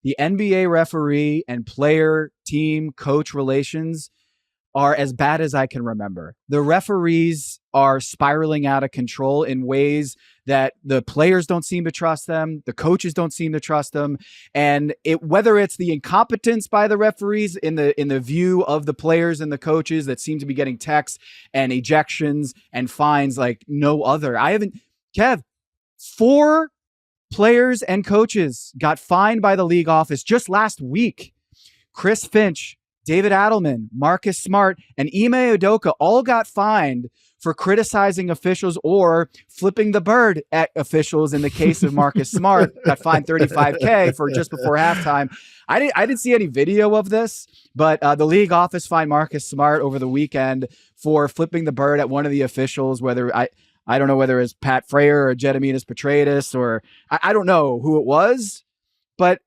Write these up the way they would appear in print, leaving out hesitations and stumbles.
the NBA referee and player, team, coach relations are as bad as I can remember. The referees are spiraling out of control in ways that the players don't seem to trust them, the coaches don't seem to trust them, and whether it's the incompetence by the referees in the view of the players and the coaches that seem to be getting texts and ejections and fines like no other. Kev, 4 players and coaches got fined by the league office just last week. Chris Finch, David Adelman, Marcus Smart, and Ime Udoka all got fined for criticizing officials or flipping the bird at officials. In the case of Marcus Smart, got fined $35K for just before halftime. I didn't see any video of this, but the league office fined Marcus Smart over the weekend for flipping the bird at one of the officials, whether I don't know whether it's Pat Frayer or Gediminas Petraeus, or I don't know who it was, but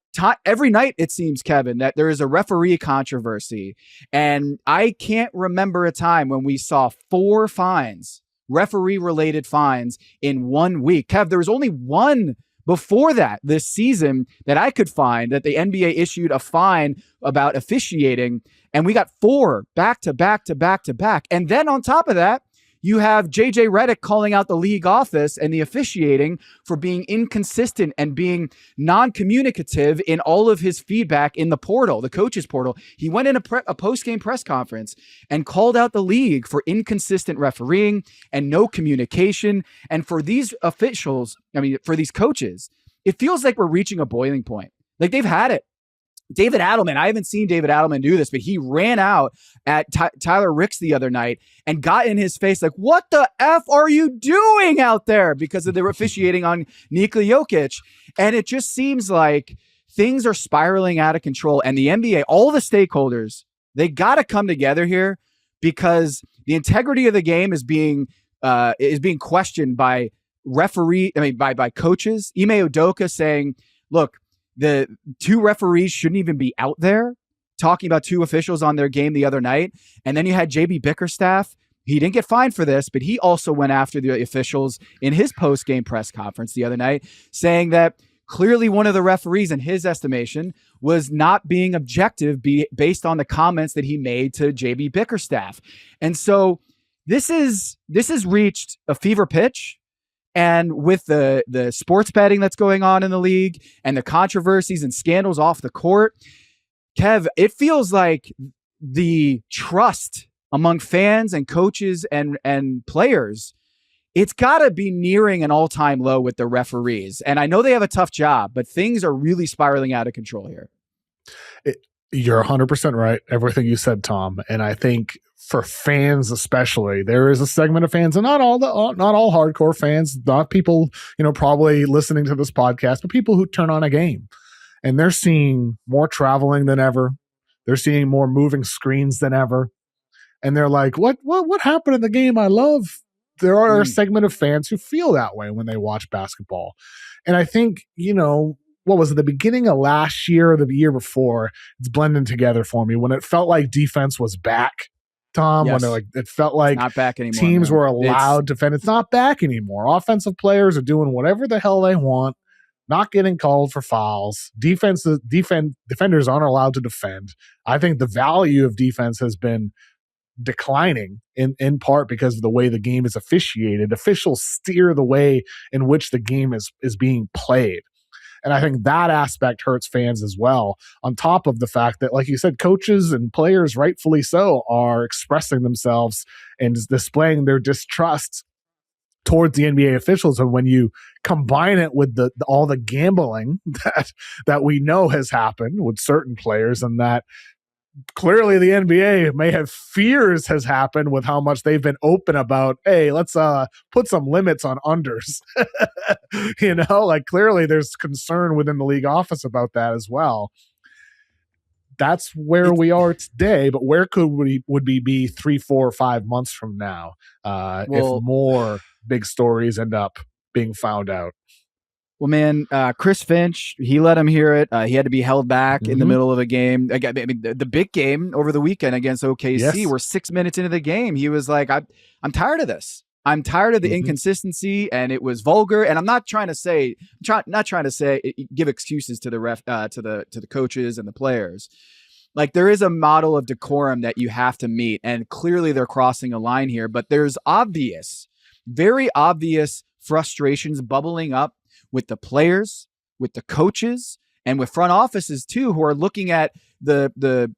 every night it seems, Kevin, that there is a referee controversy, and I can't remember a time when we saw 4 fines, referee-related fines, in 1 week. Kev, there was only one before that this season that I could find that the NBA issued a fine about officiating, and we got 4 back to back to back to back. And then on top of that, you have JJ Redick calling out the league office and the officiating for being inconsistent and being non-communicative in all of his feedback in the portal, the coaches portal. He went in a post-game press conference and called out the league for inconsistent refereeing and no communication. And for these officials, for these coaches, it feels like we're reaching a boiling point. Like they've had it. David Adelman, I haven't seen David Adelman do this, but he ran out at Tyler Ricks the other night and got in his face like, what the F are you doing out there? Because of the officiating on Nikola Jokic. And it just seems like things are spiraling out of control. And the NBA, all the stakeholders, they got to come together here, because the integrity of the game is being questioned by by coaches. Ime Udoka saying, look, the 2 referees shouldn't even be out there talking about 2 officials on their game the other night. And then you had JB Bickerstaff. He didn't get fined for this, but he also went after the officials in his post-game press conference the other night, saying that clearly one of the referees, in his estimation, was not being objective based on the comments that he made to JB Bickerstaff. And so this has reached a fever pitch. And with the sports betting that's going on in the league and the controversies and scandals off the court, Kev, it feels like the trust among fans and coaches and players, it's got to be nearing an all-time low with the referees. And I know they have a tough job, but things are really spiraling out of control here. You're 100% right, everything you said, Tom. And I think for fans especially, there is a segment of fans, and not all hardcore fans, not people, probably listening to this podcast, but people who turn on a game and they're seeing more traveling than ever. They're seeing more moving screens than ever. And they're like, what happened in the game I love? There are a segment of fans who feel that way when they watch basketball. And I think, what was it, the beginning of last year or the year before, it's blending together for me, when it felt like defense was back, Tom. Yes. When it felt like not back anymore, teams were allowed to defend. It's not back anymore. Offensive players are doing whatever the hell they want, not getting called for fouls. Defenders aren't allowed to defend. I think the value of defense has been declining in part because of the way the game is officiated. Officials steer the way in which the game is being played. And I think that aspect hurts fans as well, on top of the fact that, like you said, coaches and players, rightfully so, are expressing themselves and displaying their distrust towards the NBA officials. And when you combine it with all the gambling that we know has happened with certain players, and that clearly the NBA may have fears has happened with how much they've been open about, hey, let's put some limits on unders. Clearly there's concern within the league office about that as well. That's where we are today, but where would we be 3, 4, or 5 months from now if more big stories end up being found out? Well, man, Chris Finch, he let him hear it. He had to be held back in the middle of a game. The big game over the weekend against OKC, we're 6 minutes into the game. He was like, I'm tired of this. I'm tired of the inconsistency, and it was vulgar. And I'm not trying to say, give excuses to the to the coaches and the players. Like, there is a model of decorum that you have to meet, and clearly they're crossing a line here. But there's very obvious frustrations bubbling up with the players, with the coaches, and with front offices too, who are looking at the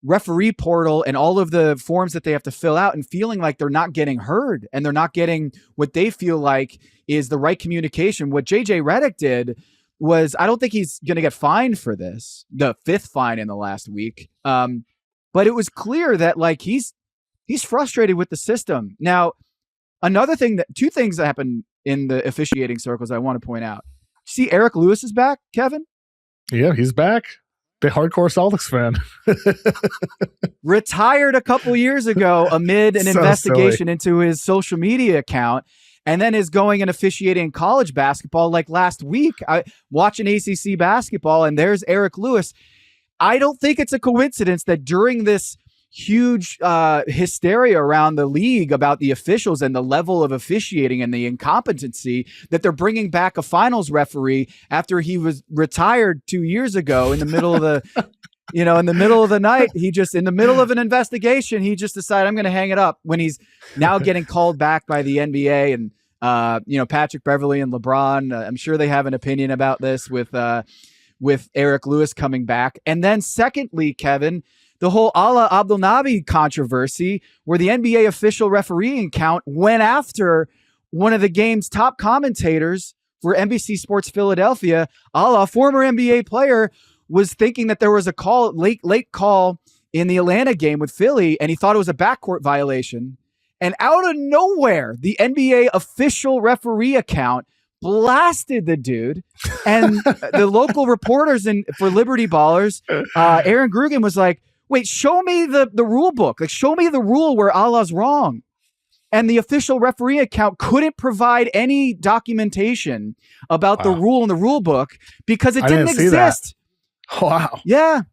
referee portal and all of the forms that they have to fill out and feeling like they're not getting heard and they're not getting what they feel like is the right communication. What JJ Redick did was, I don't think he's going to get fined for this, the 5th fine in the last week. But it was clear that like he's frustrated with the system. Now, two things that happened in the officiating circles I want to point out. See, Eric Lewis is back, Kevin? Yeah, he's back. The hardcore Celtics fan. Retired a couple years ago amid an investigation into his social media account, and then is going and officiating college basketball like last week. I watching ACC basketball, and there's Eric Lewis. I don't think it's a coincidence that during this huge hysteria around the league about the officials and the level of officiating and the incompetency, that they're bringing back a finals referee after he was retired 2 years ago in the middle of the in the middle of the night. He just, in the middle of an investigation, he just decided, I'm going to hang it up, when he's now getting called back by the NBA and Patrick Beverley and LeBron. I'm sure they have an opinion about this with Eric Lewis coming back. And then secondly, Kevin, the whole Alaa Abdelnaby controversy, where the NBA official refereeing count went after one of the game's top commentators for NBC Sports Philadelphia. Alaa, former NBA player, was thinking that there was a late call in the Atlanta game with Philly, and he thought it was a backcourt violation. And out of nowhere, the NBA official referee account blasted the dude, and the local reporters for Liberty Ballers, Aaron Grugan, was like, wait, show me the rule book. Like, show me the rule where Alaa's wrong. And the official referee account couldn't provide any documentation about the rule in the rule book because it didn't exist. Wow. Yeah.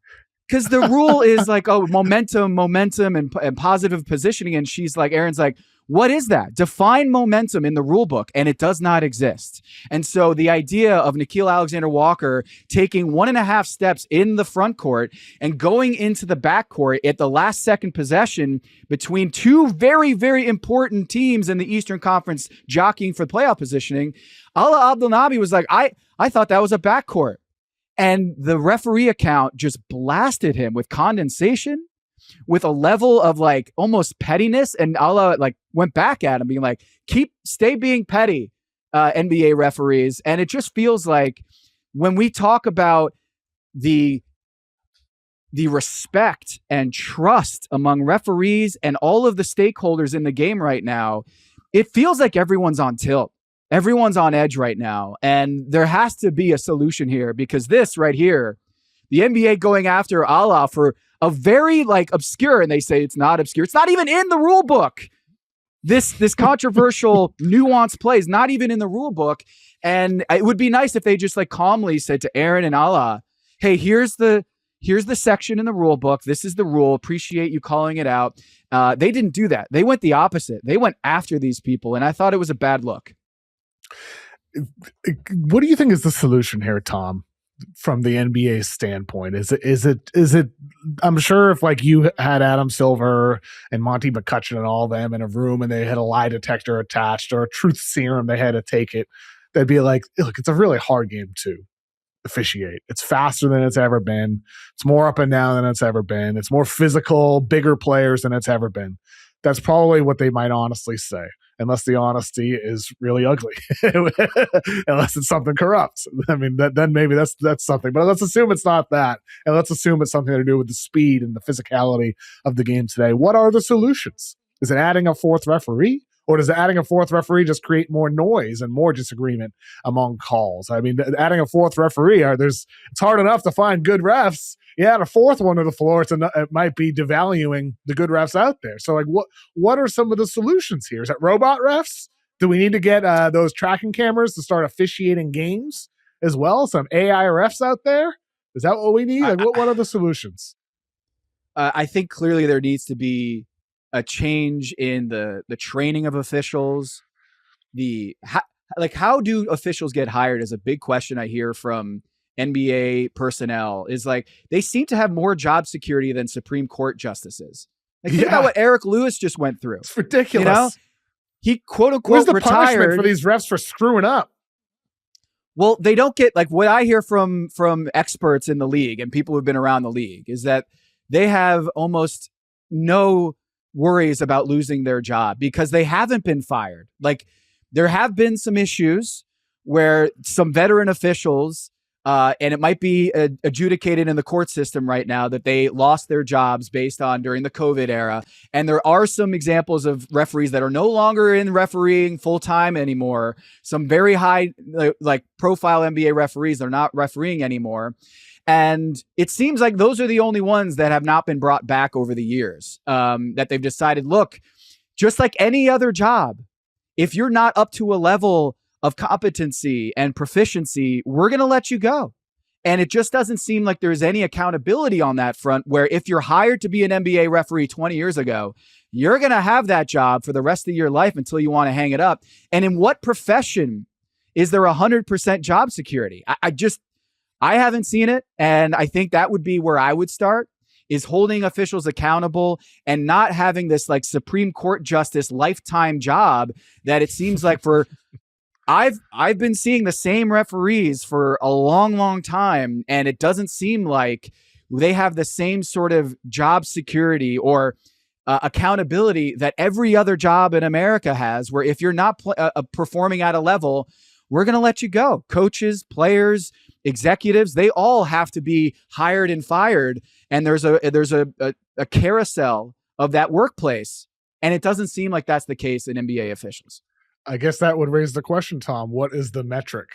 Because the rule is like, momentum and positive positioning. And she's like, Aaron's like, what is that? Define momentum in the rule book, and it does not exist. And so the idea of Nickeil Alexander-Walker taking 1.5 steps in the front court and going into the back court at the last second possession between two very, very important teams in the Eastern Conference jockeying for playoff positioning, Alaa Abdelnaby was like, I thought that was a backcourt. And the referee account just blasted him with condensation, with a level of like almost pettiness, and Alaa like went back at him being like, stay being petty, NBA referees. And it just feels like when we talk about the respect and trust among referees and all of the stakeholders in the game right now, it feels like everyone's on tilt. Everyone's on edge right now. And there has to be a solution here, because this right here, the NBA going after Alaa for a very like obscure, and they say it's not obscure, it's not even in the rule book. This controversial nuanced play is not even in the rule book. And it would be nice if they just like calmly said to Aaron and Alaa, hey, here's the section in the rule book. This is the rule. Appreciate you calling it out. They didn't do that. They went the opposite. They went after these people. And I thought it was a bad look. What do you think is the solution here, Tom, from the NBA standpoint? Is it I'm sure if like you had Adam Silver and Monty McCutcheon and all them in a room and they had a lie detector attached or a truth serum, they had to take it, they'd be like, look, it's a really hard game to officiate. It's faster than it's ever been. It's more up and down than it's ever been. It's more physical, bigger players than it's ever been. That's probably what they might honestly say, unless the honesty is really ugly, unless it's something corrupt. I mean, then maybe that's something. But let's assume it's not that, and let's assume it's something to do with the speed and the physicality of the game today. What are the solutions? Is it adding a fourth referee? Or does adding a fourth referee just create more noise and more disagreement among calls? I mean, adding a fourth referee, it's hard enough to find good refs. You add a fourth one to the floor, it might be devaluing the good refs out there. So, like, what are some of the solutions here? Is that robot refs? Do we need to get those tracking cameras to start officiating games as well? Some AI refs out there? Is that what we need? Like, what are the solutions? I think clearly there needs to be a change in the training of officials. How do officials get hired is a big question I hear from NBA personnel. Is like they seem to have more job security than Supreme Court justices. Like, think about what Eric Lewis just went through. It's ridiculous. You know? He quote unquote Where's the retired punishment for these refs for screwing up? Well, they don't get, like, what I hear from experts in the league and people who've been around the league is that they have almost no worries about losing their job because they haven't been fired. Like, there have been some issues where some veteran officials, and it might be adjudicated in the court system right now, that they lost their jobs based on during the COVID era. And there are some examples of referees that are no longer in refereeing full time anymore. Some very high, like profile NBA referees, they're not refereeing anymore. And it seems like those are the only ones that have not been brought back over the years, that they've decided, look, just like any other job, if you're not up to a level of competency and proficiency, we're going to let you go. And it just doesn't seem like there's any accountability on that front, where if you're hired to be an NBA referee 20 years ago, you're going to have that job for the rest of your life until you want to hang it up. And in what profession is there 100% job security? I haven't seen it. And I think that would be where I would start, is holding officials accountable and not having this like Supreme Court justice lifetime job that it seems like for I've been seeing the same referees for a long, long time, and it doesn't seem like they have the same sort of job security or accountability that every other job in America has, where if you're not performing at a level, we're going to let you go. Coaches, players, executives, they all have to be hired and fired. And there's a carousel of that workplace. And it doesn't seem like that's the case in NBA officials. I guess that would raise the question, Tom, what is the metric?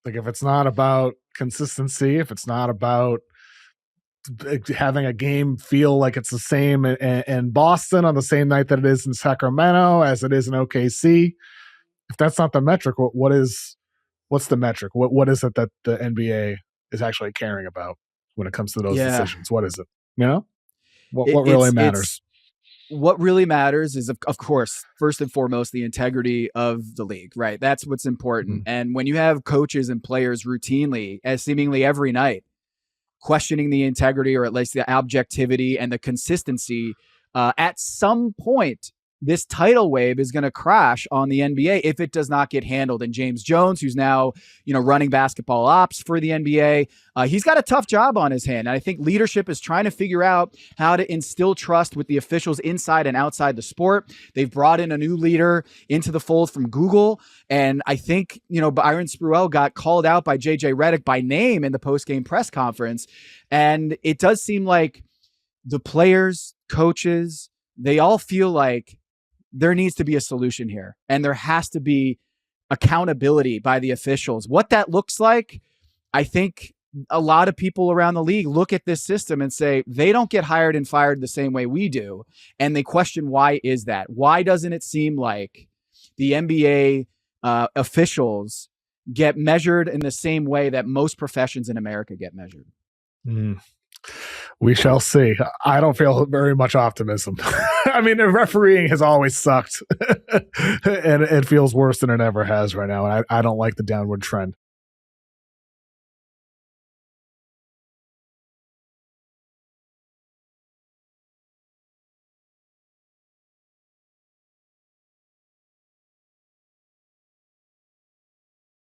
Like, if it's not about consistency, if it's not about having a game feel like it's the same in Boston on the same night that it is in Sacramento as it is in OKC, if that's not the metric, what's the metric? What is it that the NBA is actually caring about when it comes to those decisions? What is it? You know, what really matters? What really matters is, of course, first and foremost, the integrity of the league, right? That's what's important. Mm-hmm. And when you have coaches and players routinely, as seemingly every night, questioning the integrity or at least the objectivity and the consistency, at some point, this tidal wave is going to crash on the NBA if it does not get handled. And James Jones, who's now, running basketball ops for the NBA, he's got a tough job on his hand. And I think leadership is trying to figure out how to instill trust with the officials inside and outside the sport. They've brought in a new leader into the fold from Google. And I think, Byron Spruell got called out by JJ Redick by name in the post-game press conference. And it does seem like the players, coaches, they all feel like there needs to be a solution here, and there has to be accountability by the officials. What that looks like, I think a lot of people around the league look at this system and say they don't get hired and fired the same way we do. And they question, why is that? Why doesn't it seem like the NBA officials get measured in the same way that most professions in America get measured? We shall see. I don't feel very much optimism. I mean, refereeing has always sucked, and it feels worse than it ever has right now. And I don't like the downward trend.